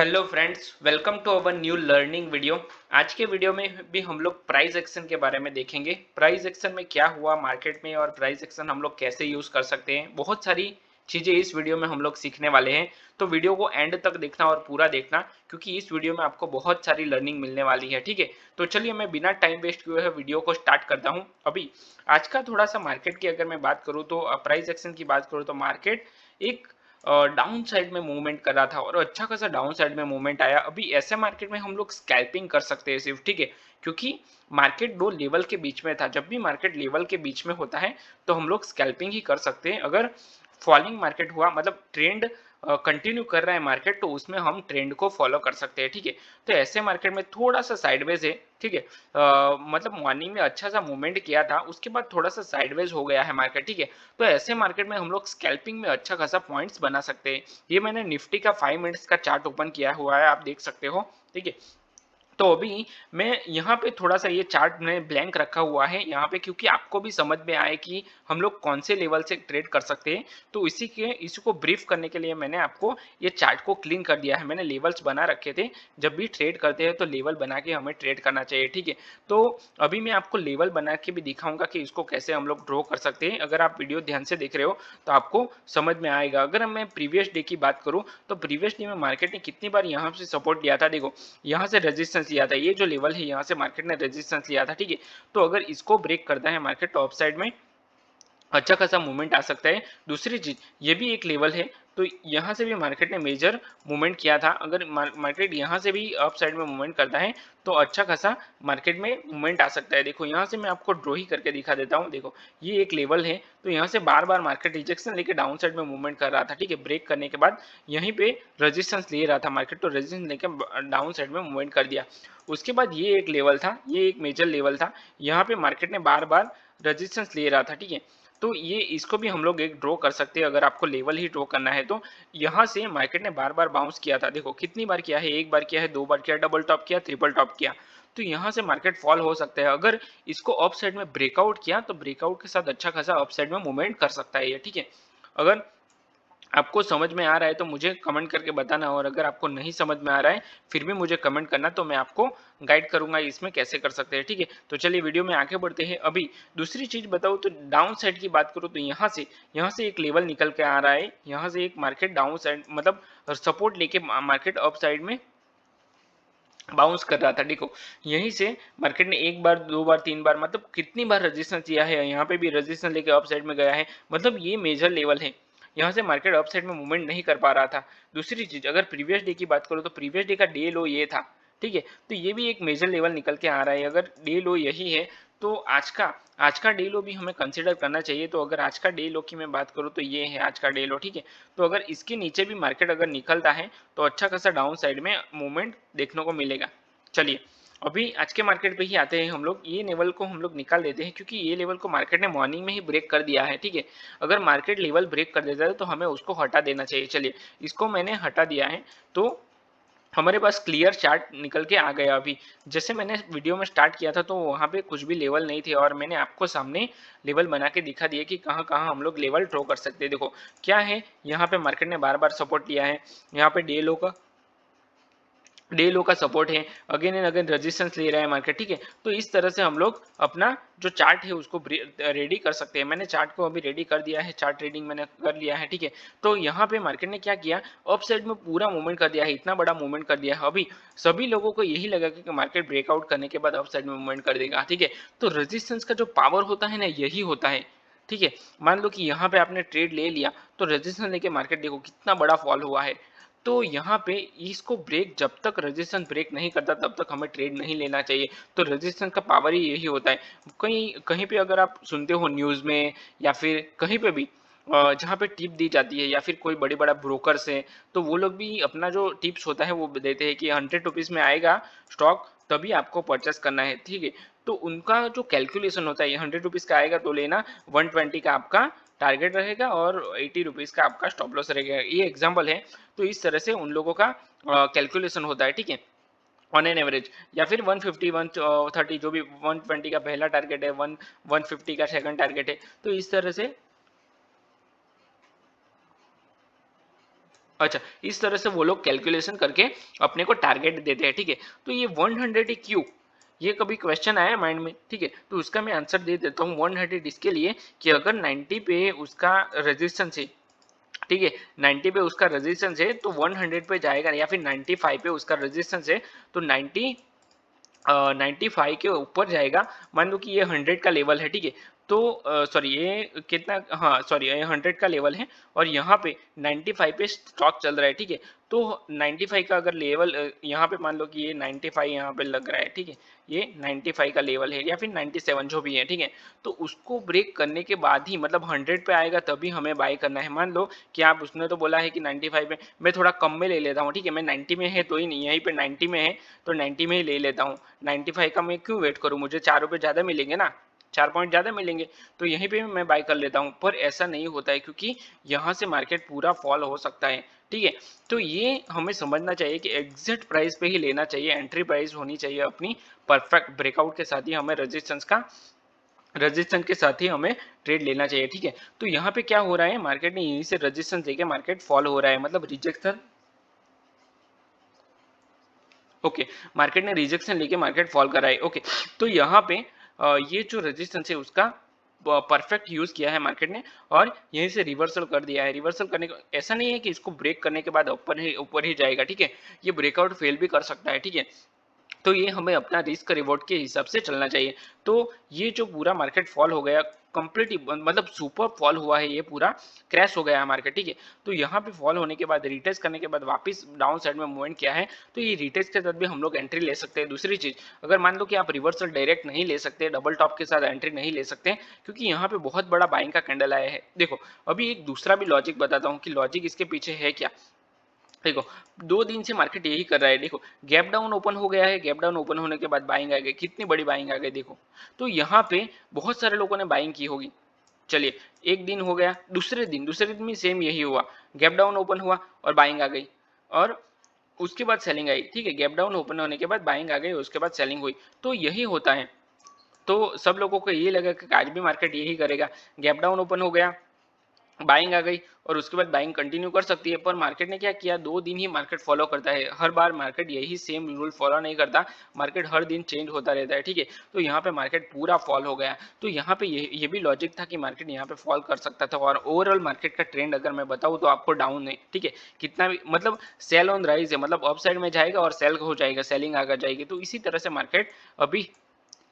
Hello friends, welcome to our new learning video. आज के video में भी हम लोग प्राइस एक्शन के बारे में देखेंगे। प्राइस एक्शन में क्या हुआ मार्केट में और प्राइस एक्शन हम लोग कैसे यूज कर सकते हैं। बहुत सारी चीजें इस वीडियो में हम लोग सीखने वाले हैं, तो वीडियो को एंड तक देखना और पूरा देखना, क्योंकि इस वीडियो में आपको बहुत सारी लर्निंग मिलने वाली है। ठीक है, तो चलिए मैं बिना टाइम वेस्ट किए हुए वीडियो को स्टार्ट करता हूँ। अभी आज का थोड़ा सा मार्केट की अगर मैं बात करूँ तो प्राइस एक्शन की बात करूँ तो मार्केट एक डाउन साइड में मूवमेंट कर रहा था और अच्छा खासा डाउन साइड में मूवमेंट आया। अभी ऐसे मार्केट में हम लोग स्कैल्पिंग कर सकते हैं सिर्फ, ठीक है, क्योंकि मार्केट दो लेवल के बीच में था। जब भी मार्केट लेवल के बीच में होता है तो हम लोग स्कैल्पिंग ही कर सकते हैं। अगर फॉलिंग मार्केट हुआ, मतलब ट्रेंड कंटिन्यू कर रहा है मार्केट, तो उसमें हम ट्रेंड को फॉलो कर सकते हैं। ठीक है, तो ऐसे मार्केट में थोड़ा सा साइडवेज है। ठीक है, मतलब मॉर्निंग में अच्छा सा मूवमेंट किया था, उसके बाद थोड़ा सा साइडवेज हो गया है मार्केट। ठीक है, तो ऐसे मार्केट में हम लोग स्कैल्पिंग में अच्छा खासा पॉइंट्स बना सकते हैं। ये मैंने निफ्टी का 5 मिनट्स का चार्ट ओपन किया हुआ है, आप देख सकते हो। ठीक है, तो अभी मैं यहाँ पे थोड़ा सा ये चार्ट में ब्लैंक रखा हुआ है यहाँ पे, क्योंकि आपको भी समझ में आए कि हम लोग कौन से लेवल से ट्रेड कर सकते हैं। तो इसी को ब्रीफ करने के लिए मैंने आपको ये चार्ट को क्लीन कर दिया है। मैंने लेवल्स बना रखे थे, जब भी ट्रेड करते हैं तो लेवल बना के हमें ट्रेड करना चाहिए। ठीक है, तो अभी मैं आपको लेवल बना के भी दिखाऊंगा कि इसको कैसे हम लोग ड्रॉ कर सकते हैं। अगर आप वीडियो ध्यान से देख रहे हो तो आपको समझ में आएगा। अगर मैं प्रीवियस डे की बात करूँ तो प्रीवियस डे में मार्केट ने कितनी बार यहाँ से सपोर्ट दिया था, देखो यहाँ से रेजिस्टेंस लिया था। ये जो लेवल है यहाँ से मार्केट ने रेजिस्टेंस लिया था। ठीक है, तो अगर इसको ब्रेक करता है मार्केट टॉप साइड में अच्छा खासा मूवमेंट आ सकता है। दूसरी चीज, ये भी एक लेवल है, तो यहाँ से भी मार्केट ने मेजर मूवमेंट किया था। अगर मार्केट यहाँ से भी अप साइड में मूवमेंट करता है तो अच्छा खासा मार्केट में मूवमेंट आ सकता है। देखो यहाँ से मैं आपको ड्रॉ ही करके दिखा देता हूँ। देखो ये एक लेवल है, तो यहाँ से बार बार मार्केट रिजेक्शन लेके डाउन साइड में मूवमेंट कर रहा था। ठीक है, ब्रेक करने के बाद यहीं पे रेजिस्टेंस ले रहा था मार्केट, तो रेजिस्टेंस लेके डाउन साइड में मूवमेंट कर दिया। उसके बाद ये एक लेवल था, ये एक मेजर लेवल था, यहाँ पे मार्केट ने बार बार रेजिस्टेंस ले रहा था। ठीक है, तो ये इसको भी हम लोग एक ड्रॉ कर सकते हैं। अगर आपको लेवल ही ड्रॉ करना है तो यहाँ से मार्केट ने बार बार बाउंस किया था। देखो कितनी बार किया है, एक बार किया है, दो बार किया, डबल टॉप किया, ट्रिपल टॉप किया, तो यहाँ से मार्केट फॉल हो सकता है। अगर इसको अप साइड में ब्रेकआउट किया तो ब्रेकआउट के साथ अच्छा खासा अप साइड में मूवमेंट कर सकता है ये। ठीक है, अगर आपको समझ में आ रहा है तो मुझे कमेंट करके बताना, और अगर आपको नहीं समझ में आ रहा है फिर भी मुझे कमेंट करना, तो मैं आपको गाइड करूंगा इसमें कैसे कर सकते हैं। ठीक है, तो चलिए वीडियो में आगे बढ़ते हैं। अभी दूसरी चीज बताऊं तो डाउन साइड की बात करूं तो यहाँ से एक लेवल निकल के आ रहा है। यहाँ से एक मार्केट डाउन साइड मतलब सपोर्ट लेके मार्केट अप साइड में बाउंस कर रहा था। देखो यहीं से मार्केट ने एक बार, दो बार, तीन बार, मतलब कितनी बार रेजिस्टेंस दिया है। यहाँ पे भी रेजिस्टेंस लेके अप साइड में गया है, मतलब ये मेजर लेवल है। यहाँ से मार्केट अप साइड में मूवमेंट नहीं कर पा रहा था। दूसरी चीज, अगर प्रीवियस डे की बात करो तो प्रीवियस डे का डे लो ये था। ठीक है, तो ये भी एक मेजर लेवल निकल के आ रहा है। अगर डे लो यही है तो आज का डे लो भी हमें कंसिडर करना चाहिए। तो अगर आज का डे लो की मैं बात करूँ तो ये है आज का डे लो। ठीक है, तो अगर इसके नीचे भी मार्केट अगर निकलता है तो अच्छा खासा डाउन साइड में मूवमेंट देखने को मिलेगा। चलिए अभी आज के मार्केट पे ही आते हैं हम लोग। ये लेवल को हम लोग निकाल देते हैं, क्योंकि ये लेवल को मार्केट ने मॉर्निंग में ही ब्रेक कर दिया है। ठीक है, अगर मार्केट लेवल ब्रेक कर देता है तो हमें उसको हटा देना चाहिए। चलिए इसको मैंने हटा दिया है, तो हमारे पास क्लियर चार्ट निकल के आ गया। अभी जैसे मैंने वीडियो में स्टार्ट किया था तो वहाँ पे कुछ भी लेवल नहीं थे, और मैंने आपको सामने लेवल बना के दिखा दिया कि कहाँ कहाँ हम लोग लेवल ड्रॉ कर सकते हैं। देखो क्या है, यहाँ पे मार्केट ने बार बार सपोर्ट लिया है। यहाँ पे डे लो का सपोर्ट है, अगेन एंड अगेन रेजिस्टेंस ले रहा है मार्केट। ठीक है, तो इस तरह से हम लोग अपना जो चार्ट है उसको रेडी कर सकते हैं। मैंने चार्ट को अभी रेडी कर दिया है, चार्ट रीडिंग मैंने कर लिया है। ठीक है, तो यहाँ पे मार्केट ने क्या किया, अप साइड में पूरा मूवमेंट कर दिया है, इतना बड़ा मूवमेंट कर दिया है। अभी सभी लोगों को यही लगा कि मार्केट ब्रेकआउट करने के बाद अप साइड में मूवमेंट कर देगा। ठीक है, तो रेजिस्टेंस का जो पावर होता है ना, यही होता है। ठीक है, मान लो कि यहाँ पे आपने ट्रेड ले लिया तो रेजिस्टेंस लेके मार्केट देखो कितना बड़ा फॉल हुआ है। तो यहाँ पे इसको ब्रेक, जब तक रेजिस्टेंस ब्रेक नहीं करता तब तक हमें ट्रेड नहीं लेना चाहिए। तो रेजिस्टेंस का पावर ही यही होता है। कहीं कहीं पे अगर आप सुनते हो न्यूज़ में या फिर कहीं पे भी जहाँ पे टिप दी जाती है, या फिर कोई बड़ी बड़ा ब्रोकर्स है, तो वो लोग भी अपना जो टिप्स होता है वो देते हैं कि 100 रुपीज़ में आएगा स्टॉक तभी आपको परचेस करना है। ठीक है, तो उनका जो कैलकुलेशन होता है, ये 100 रुपीज़ का आएगा तो लेना, 120 का आपका टारगेट रहेगा और 80 रुपीज़ का आपका स्टॉप लॉस रहेगा। ये एग्जाम्पल है। तो इस तरह से उन लोगों का कैलकुलेशन होता है। ठीक है, ऑन एन एवरेज, या फिर 150 130 जो भी, 120 का पहला टारगेट है, 150 का सेकंड टारगेट है, तो इस तरह से अच्छा, इस तरह से वो लोग कैलकुलेशन करके अपने को टारगेट देते हैं, ठीक है। तो ये 100 ही क्यों, ये कभी क्वेश्चन आया माइंड में, ठीक है। तो उसका मैं आंसर दे देता हूँ। 100 इसके लिए कि अगर 90 पे उसका रेजिस्टेंस है, ठीक है, 90 पे उसका रेजिस्टेंस है तो 100 पे जाएगा, या फिर 95 पे उसका रेजिस्टेंस है तो 95 के ऊपर जाएगा। मान लो कि ये 100 का लेवल है, ठीक है। तो सॉरी ये कितना, हाँ सॉरी ये 100 का लेवल है और यहाँ पे 95 पे स्टॉक चल रहा है, ठीक है। तो 95 का अगर लेवल यहाँ पे मान लो कि ये 95 यहाँ पे लग रहा है, ठीक है। ये 95 का लेवल है या फिर 97 जो भी है, ठीक है। तो उसको ब्रेक करने के बाद ही मतलब 100 पे आएगा तभी हमें बाय करना है। मान लो कि आप, उसने तो बोला है कि 95 में, मैं थोड़ा कम में ले लेता हूँ, ठीक है। मैं 90 में है तो ही नहीं, यहीं पे 90 में है तो 90 में ही ले लेता हूँ। 95 का मैं क्यों वेट करूँ, मुझे 4 रुपये ज़्यादा मिलेंगे ना, 4 पॉइंट ज़्यादा मिलेंगे, तो यहीं पे मैं बाय कर लेता हूँ। पर ऐसा नहीं होता है क्योंकि यहाँ से मार्केट पूरा फॉल हो सकता है, ठीक है। तो ये हमें समझना चाहिए कि एग्जैक्ट प्राइस पे ही लेना चाहिए, एंट्री प्राइस होनी चाहिए अपनी परफेक्ट ब्रेकआउट के साथ ही हमें रेजिस्टेंस के साथ ही हमें ट्रेड लेना चाहिए, ठीक है। तो यहाँ पे क्या हो रहा है, मार्केट ने यहीं से रेजिस्टेंस लेके मार्केट फॉल हो रहा है, मतलब रिजेक्शन, ओके, मार्केट ने रिजेक्शन लेके मार्केट फॉल करा है, ओके। तो यहाँ पे ये जो रेजिस्टेंस है उसका परफेक्ट यूज किया है मार्केट ने और यहीं से रिवर्सल कर दिया है। रिवर्सल करने का ऐसा नहीं है कि इसको ब्रेक करने के बाद ऊपर ही जाएगा, ठीक है। ये ब्रेकआउट फेल भी कर सकता है, ठीक है। तो ये हमें अपना रिस्क रिवॉर्ड के हिसाब से चलना चाहिए। तो ये जो पूरा मार्केट फॉल हो गया कंप्लीट, मतलब सुपर फॉल हुआ है, ये पूरा क्रैश हो गया है मार्केट, ठीक है। तो यहाँ पे फॉल होने के बाद रिटेस्ट करने के बाद वापस डाउन साइड में मूवमेंट किया है, तो ये रिटेस्ट के साथ भी हम लोग एंट्री ले सकते हैं। दूसरी चीज, अगर मान लो कि आप रिवर्सल डायरेक्ट नहीं ले सकते, डबल टॉप के साथ एंट्री नहीं ले सकते, क्योंकि यहाँ पे बहुत बड़ा बाइंग का कैंडल आया है। देखो अभी एक दूसरा भी लॉजिक बताता हूँ कि लॉजिक इसके पीछे है क्या। देखो 2 दिन से मार्केट यही कर रहा है, देखो गैप डाउन ओपन हो गया है, गैप डाउन ओपन होने के बाद बाइंग आ गई, कितनी बड़ी बाइंग आ गई देखो। तो यहाँ पे बहुत सारे लोगों ने बाइंग की होगी। चलिए एक दिन हो गया, दूसरे दिन में सेम यही हुआ, गैप डाउन ओपन हुआ और बाइंग आ गई और उसके बाद सेलिंग आई, ठीक है। गैप डाउन ओपन होने के बाद बाइंग आ गई, उसके बाद सेलिंग हुई। तो यही होता है। तो सब लोगों को ये लगा कि आज भी मार्केट यही करेगा, गैप डाउन ओपन हो गया, बाइंग आ गई और उसके बाद बाइंग कंटिन्यू कर सकती है। पर मार्केट ने क्या किया, 2 दिन ही मार्केट फॉलो करता है, हर बार मार्केट यही सेम रूल फॉलो नहीं करता, मार्केट हर दिन चेंज होता रहता है, ठीक है। तो यहाँ पे मार्केट पूरा फॉल हो गया। तो यहाँ पे ये भी लॉजिक था कि मार्केट यहाँ पे फॉल कर सकता था। और ओवरऑल मार्केट का ट्रेंड अगर मैं बताऊँ तो आपको डाउन है, ठीक है। कितना भी मतलब सेल ऑन राइज है, मतलब अप साइड में जाएगा और सेल हो जाएगा, सेलिंग आगे जाएगी। तो इसी तरह से मार्केट अभी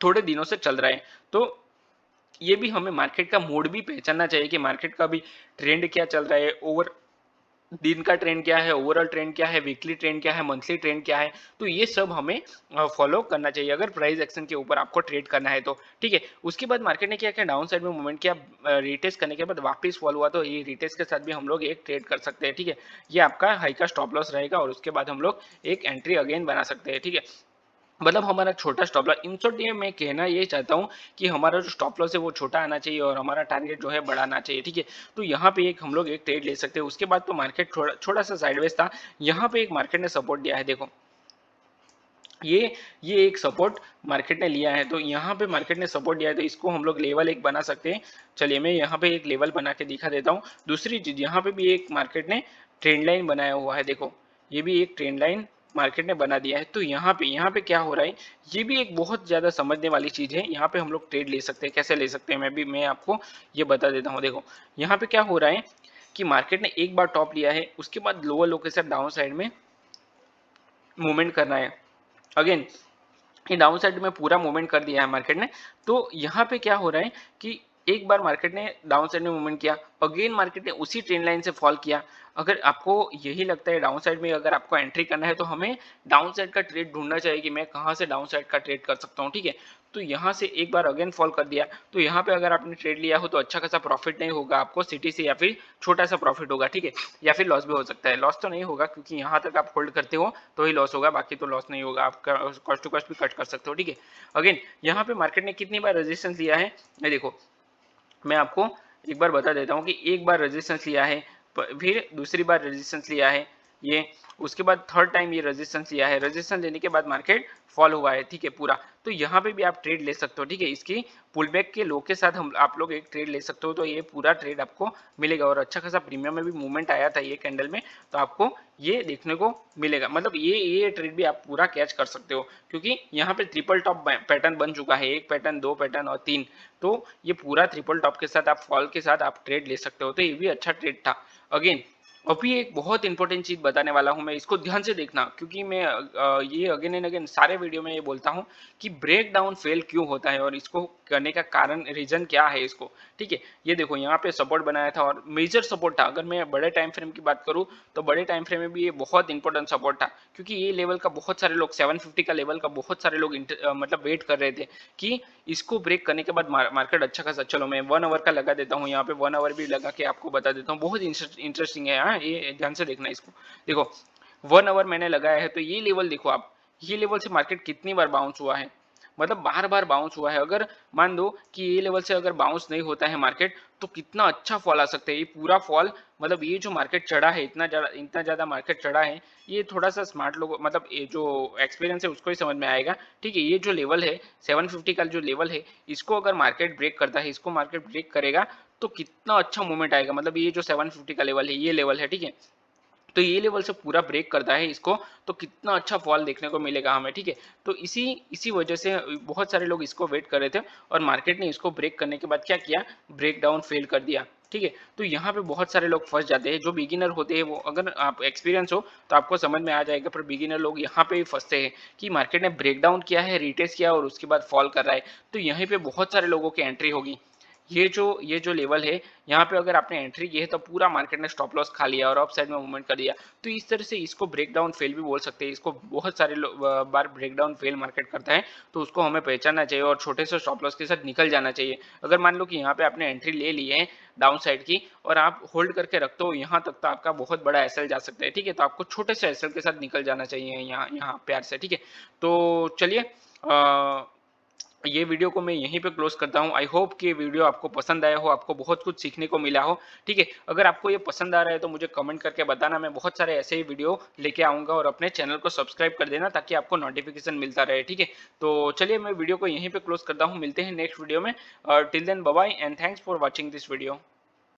थोड़े दिनों से चल रहा है। तो ये भी हमें मार्केट का मूड भी पहचानना चाहिए कि मार्केट का भी ट्रेंड क्या चल रहा है, ओवर दिन का ट्रेंड क्या है, ओवरऑल ट्रेंड क्या है, वीकली ट्रेंड क्या है, मंथली ट्रेंड क्या है। तो ये सब हमें फॉलो करना चाहिए अगर प्राइस एक्शन के ऊपर आपको ट्रेड करना है तो, ठीक है। उसके बाद मार्केट ने क्या किया, डाउन साइड में मूवमेंट किया, रिटेस्ट करने के बाद वापस फॉल हुआ, तो ये रिटेस्ट के साथ भी हम लोग एक ट्रेड कर सकते हैं, ठीक है। ये आपका हाई का स्टॉप लॉस रहेगा और उसके बाद हम लोग एक एंट्री अगेन बना सकते हैं, ठीक है। मतलब हमारा छोटा स्टॉप लॉस, इन शॉर्ट ये मैं कहना ये चाहता हूँ कि हमारा जो स्टॉप लॉस है वो छोटा आना चाहिए और हमारा टारगेट जो है बढ़ाना चाहिए, ठीक है। तो यहाँ पे एक हम लोग एक ट्रेड ले सकते हैं। उसके बाद तो मार्केट थोड़ा सा साइडवेज था, यहाँ पे एक मार्केट ने सपोर्ट दिया है, देखो ये एक सपोर्ट मार्केट ने लिया है। तो यहाँ पे मार्केट ने सपोर्ट दिया है तो इसको हम लोग लेवल एक बना सकते हैं। चलिए मैं यहाँ पे एक लेवल बना के दिखा देता हूँ। दूसरी चीज, यहाँ पे भी एक मार्केट ने ट्रेंड लाइन बनाया हुआ है, देखो ये भी एक ट्रेंड लाइन मार्केट ने बना दिया है। तो यहाँ पे क्या हो रहा है, ये भी एक बहुत ज्यादा समझने वाली चीज है। यहाँ पे हम लोग ट्रेड ले सकते हैं, कैसे ले सकते हैं मैं आपको ये बता देता हूँ। देखो यहाँ पे क्या हो रहा है कि मार्केट ने एक बार टॉप लिया है, उसके बाद लोअर लो के साथ डाउन साइड में मूवमेंट करना है अगेन, ये डाउन साइड में पूरा मूवमेंट कर दिया है मार्केट ने। तो यहाँ पे क्या हो रहा है कि एक बार मार्केट ने डाउन साइड में मूवमेंट किया, अगेन मार्केट ने उसी ट्रेंड लाइन से फॉल किया। अगर आपको यही लगता है डाउन साइड में अगर आपको एंट्री करना है तो हमें डाउन साइड का ट्रेड ढूंढना चाहिए कि मैं कहाँ से डाउन साइड का ट्रेड कर सकता हूँ, ठीक है। तो यहाँ से एक बार अगेन फॉल कर दिया, तो यहाँ पे अगर आपने ट्रेड लिया हो तो अच्छा खासा प्रॉफिट नहीं होगा आपको सिटी से, या फिर छोटा सा प्रॉफिट होगा, ठीक है। या फिर लॉस भी हो सकता है, लॉस तो नहीं होगा क्योंकि यहाँ तक आप होल्ड करते हो तो ही लॉस होगा, बाकी तो लॉस नहीं होगा, आप कॉस्ट टू कॉस्ट भी कट कर सकते हो, ठीक है। अगेन यहाँ पे मार्केट ने कितनी बार रेजिस्टेंस लिया है, ये देखो मैं आपको एक बार बता देता हूँ कि एक बार रेजिस्टेंस लिया है, फिर दूसरी बार रेजिस्टेंस लिया है, ये उसके बाद थर्ड टाइम ये रेजिस्टेंस लिया है, रेजिस्टेंस लेने के बाद मार्केट फॉल हुआ है, ठीक है पूरा। तो यहाँ पे भी आप ट्रेड ले सकते हो, ठीक है। इसकी पुल बैक के लो के साथ हम आप लोग एक ट्रेड ले सकते हो, तो ये पूरा ट्रेड आपको मिलेगा। और अच्छा खासा प्रीमियम में भी मूवमेंट आया था ये कैंडल में, तो आपको ये देखने को मिलेगा। मतलब ये ट्रेड भी आप पूरा कैच कर सकते हो, क्योंकि यहाँ पे ट्रिपल टॉप पैटर्न बन चुका है, एक पैटर्न, दो पैटर्न और तीन। तो ये पूरा ट्रिपल टॉप के साथ आप फॉल के साथ आप ट्रेड ले सकते हो, तो ये भी अच्छा ट्रेड था। अगेन अभी एक बहुत इंपॉर्टेंट चीज बताने वाला हूं मैं, इसको ध्यान से देखना, क्योंकि मैं ये अगेन एंड अगेन सारे वीडियो में ये बोलता हूं कि ब्रेक डाउन फेल क्यों होता है और इसको करने का कारण, रीजन क्या है इसको, ठीक है। ये देखो यहाँ पे सपोर्ट बनाया था और मेजर सपोर्ट था। अगर मैं बड़े टाइम फ्रेम की बात करूँ तो बड़े टाइम फ्रेम में भी ये बहुत इंपॉर्टेंट सपोर्ट था, क्योंकि ये लेवल का बहुत सारे लोग 750 का लेवल का बहुत सारे लोग मतलब वेट कर रहे थे कि इसको ब्रेक करने के बाद मार्केट अच्छा खासा। चलो मैं 1 आवर का लगा देता हूँ, यहाँ पे 1 आवर भी लगा के आपको बता देता हूँ, बहुत इंटरेस्टिंग है। हाँ, ये ध्यान से देखना इसको। देखो 1 आवर मैंने लगाया है, तो ये लेवल देखो आप, ये लेवल से मार्केट कितनी बार बाउंस हुआ है, मतलब बार बार बाउंस हुआ है। अगर मान दो कि ये लेवल से अगर बाउंस नहीं होता है मार्केट, तो कितना अच्छा फॉल आ सकता है। ये पूरा फॉल, मतलब ये जो मार्केट चढ़ा है, इतना ज्यादा मार्केट चढ़ा है, ये थोड़ा सा स्मार्ट लोग, मतलब ये जो एक्सपीरियंस है उसको ही समझ में आएगा, ठीक है। ये जो लेवल है 750 का जो लेवल है, इसको अगर मार्केट ब्रेक करता है, इसको मार्केट ब्रेक करेगा तो कितना अच्छा मूवमेंट आएगा। मतलब ये जो 750 का लेवल है, ये लेवल है, ठीक है। तो ये लेवल से पूरा ब्रेक करता है इसको, तो कितना अच्छा फॉल देखने को मिलेगा हमें, ठीक है। तो इसी इसी वजह से बहुत सारे लोग इसको वेट कर रहे थे, और मार्केट ने इसको ब्रेक करने के बाद क्या किया, ब्रेक डाउन फेल कर दिया, ठीक है। तो यहाँ पे बहुत सारे लोग फंस जाते हैं, जो बिगिनर होते हैं वो, अगर आप एक्सपीरियंस हो तो आपको समझ में आ जाएगा, पर बिगिनर लोग यहाँ पे भी फंसते हैं कि मार्केट ने ब्रेक डाउन किया है, रिटेस्ट किया और उसके बाद फॉल कर रहा है। तो यहीं पे बहुत सारे लोगों की एंट्री होगी। ये जो लेवल है, यहाँ पे अगर आपने एंट्री की है तो पूरा मार्केट ने स्टॉप लॉस खा लिया और अप साइड में मूवमेंट कर दिया। तो इस तरह से इसको ब्रेक डाउन फेल भी बोल सकते हैं। इसको बहुत सारे बार ब्रेक डाउन फेल मार्केट करता है, तो उसको हमें पहचानना चाहिए और छोटे से स्टॉप लॉस के साथ निकल जाना चाहिए। अगर मान लो कि यहाँ पे आपने एंट्री ले ली है डाउन साइड की, और आप होल्ड करके रखते हो यहाँ तक, तो आपका बहुत बड़ा एसएल जा सकता है, ठीक है। तो आपको छोटे से एसएल के साथ निकल जाना चाहिए यहाँ यहाँ प्यार से, ठीक है। तो चलिए ये वीडियो को मैं यहीं पे क्लोज करता हूं। आई होप कि वीडियो आपको पसंद आया हो, आपको बहुत कुछ सीखने को मिला हो, ठीक है। अगर आपको ये पसंद आ रहा है तो मुझे कमेंट करके बताना, मैं बहुत सारे ऐसे ही वीडियो लेके आऊंगा। और अपने चैनल को सब्सक्राइब कर देना ताकि आपको नोटिफिकेशन मिलता रहे, ठीक है। तो चलिए मैं वीडियो को यहीं पे क्लोज करता हूँ, मिलते हैं नेक्स्ट वीडियो में। Till then bye bye and thanks for watching this video.